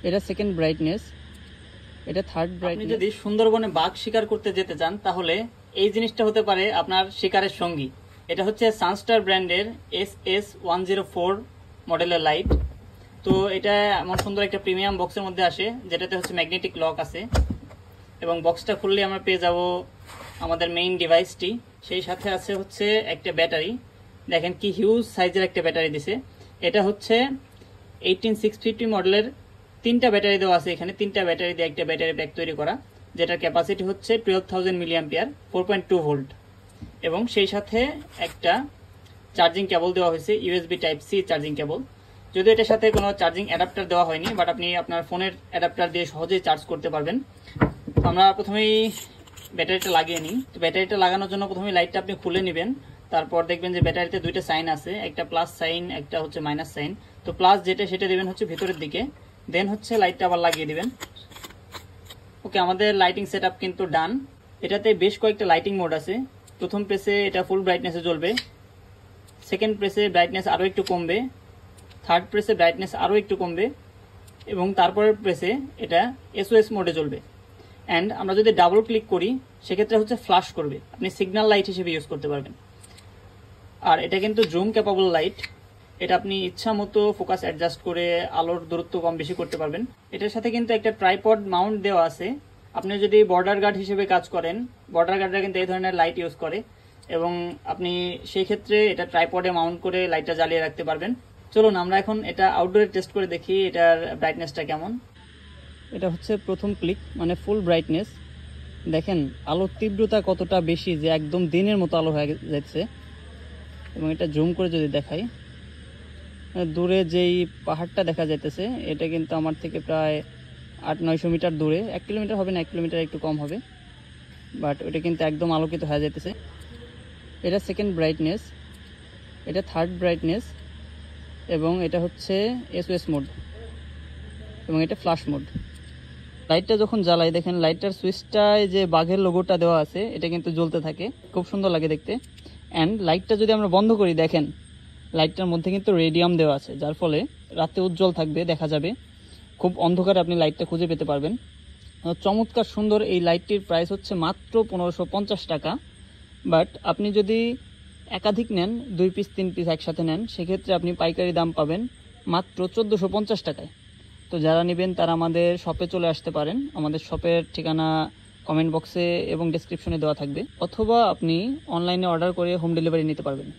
এটা second brightness, এটা third brightness. আপনি যদি সুন্দরবনে বাঘ শিকার করতে যেতে চান তাহলে এই জিনিসটা হতে পারে আপনার শিকারের সঙ্গী। এটা হচ্ছে সানস্টার ব্র্যান্ডের SS104 মডেলের লাইট। তো এটা এমন সুন্দর একটা প্রিমিয়াম বক্সের মধ্যে আসে, যেটাতে হচ্ছে ম্যাগনেটিক লক আছে, এবং বক্সটা খুললে আমরা পেয়ে যাব আমাদের মেইন ডিভাইসটি। সেই সাথে আছে হচ্ছে একটা ব্যাটারি। দেখেন কি হিউজ সাইজের একটা ব্যাটারি দিছে। এটা হচ্ছে 18650 মডেলের 3টা ব্যাটারি দেওয়া আছে এখানে। 3টা ব্যাটারি দিয়ে একটা ব্যাটারি প্যাক তৈরি করা, যেটার ক্যাপাসিটি হচ্ছে 12000 মিলিঅ্যাম্পিয়ার, 4.2 ভোল্ট। এবং সেই সাথে একটা চার্জিং কেবল দেওয়া হয়েছে, USB type C charging cable. যদিও এটার সাথে কোনো চার্জিং অ্যাডাপ্টার দেওয়া হয়নি, বাট আপনি আপনার ফোনের অ্যাডাপ্টার দিয়ে সহজেই চার্জ করতে পারবেন। আমরা প্রথমেই ব্যাটারিটা লাগিয়ে নিই। তো ব্যাটারিটা লাগানোর জন্য প্রথমে লাইটটা আপনি খুলে নেবেন। তারপর দেখবেন যে ব্যাটারিতে দুইটা সাইন আছে, একটা প্লাস সাইন, একটা হচ্ছে মাইনাস সাইন। তো প্লাস যেটা সেটা দিবেন হচ্ছে ভিতরের দিকে, দেন হচ্ছে লাইটটা আবার লাগিয়ে দিবেন। ওকে, আমাদের লাইটিং সেটআপ কিন্তু ডান। এটাতে বেশ কয়েকটা লাইটিং মোড আছে। প্রথম প্রেসে এটা ফুল ব্রাইটনেসে জ্বলবে, সেকেন্ড প্রেসে ব্রাইটনেস আরও একটু কমবে, থার্ড প্রেসে ব্রাইটনেস আরও একটু কমবে, এবং তারপরের প্রেসে এটা SOS মোডে জ্বলবে। অ্যান্ড আমরা যদি ডাবল ক্লিক করি সেক্ষেত্রে হচ্ছে ফ্ল্যাশ করবে, আপনি সিগন্যাল লাইট হিসেবে ইউজ করতে পারবেন। আর এটা কিন্তু জুম ক্যাপাবল লাইট, এটা আপনি ইচ্ছা মতো ফোকাস অ্যাডজাস্ট করে আলোর দূরত্ব কম বেশি করতে পারবেন। এটার সাথে কিন্তু একটা ট্রাইপড মাউন্ট দেওয়া আছে। আপনি যদি বর্ডার গার্ড হিসেবে কাজ করেন, বর্ডার গার্ডরা কিন্তু এই ধরনের লাইট ইউজ করে, এবং আপনি সেই ক্ষেত্রে এটা ট্রাইপডে মাউন্ট করে লাইটটা জ্বালিয়ে রাখতে পারবেন। চলুন আমরা এখন এটা আউটডোরে টেস্ট করে দেখি এটার ব্রাইটনেসটা কেমন। এটা হচ্ছে প্রথম ক্লিক, মানে ফুল ব্রাইটনেস। দেখেন আলোর তীব্রতা কতটা বেশি, যে একদম দিনের মতো আলো হয়ে যাচ্ছে। এবং এটা জুম করে যদি দেখাই, দূরে যেই পাহাড়টা দেখা যাইতেছে এটা কিন্তু আমার থেকে প্রায় 800-900 মিটার দূরে। 1 কিলোমিটার হবে না, 1 কিলোমিটার একটু কম হবে, বাট ওটা কিন্তু একদম আলোকিত হয়ে যাইতেছে। এটা সেকেন্ড ব্রাইটনেস, এটা থার্ড ব্রাইটনেস, এবং এটা হচ্ছে SOS মোড, এবং এটা ফ্ল্যাশ মোড। লাইটটা যখন জ্বালাই দেখেন লাইটটার সুইচটায় যে বাঘের লোগোটা দেওয়া আছে এটা কিন্তু জ্বলতে থাকে, খুব সুন্দর লাগে দেখতে। অ্যান্ড লাইটটা যদি আমরা বন্ধ করি, দেখেন লাইটটার মধ্যে কিন্তু রেডিয়াম দেওয়া আছে, যার ফলে রাতে উজ্জ্বল থাকবে, দেখা যাবে। খুব অন্ধকারে আপনি লাইটটা খুঁজে পেতে পারবেন। চমৎকার সুন্দর এই লাইটটির প্রাইস হচ্ছে মাত্র 1550 টাকা। বাট আপনি যদি একাধিক নেন, 2 পিস 3 পিস একসাথে নেন, সেক্ষেত্রে আপনি পাইকারি দাম পাবেন মাত্র 1450 টাকায়। তো যারা নেবেন তারা আমাদের শপে চলে আসতে পারেন। আমাদের শপের ঠিকানা কমেন্ট বক্সে এবং ডেসক্রিপশনে দেওয়া থাকবে, অথবা আপনি অনলাইনে অর্ডার করে হোম ডেলিভারি নিতে পারবেন।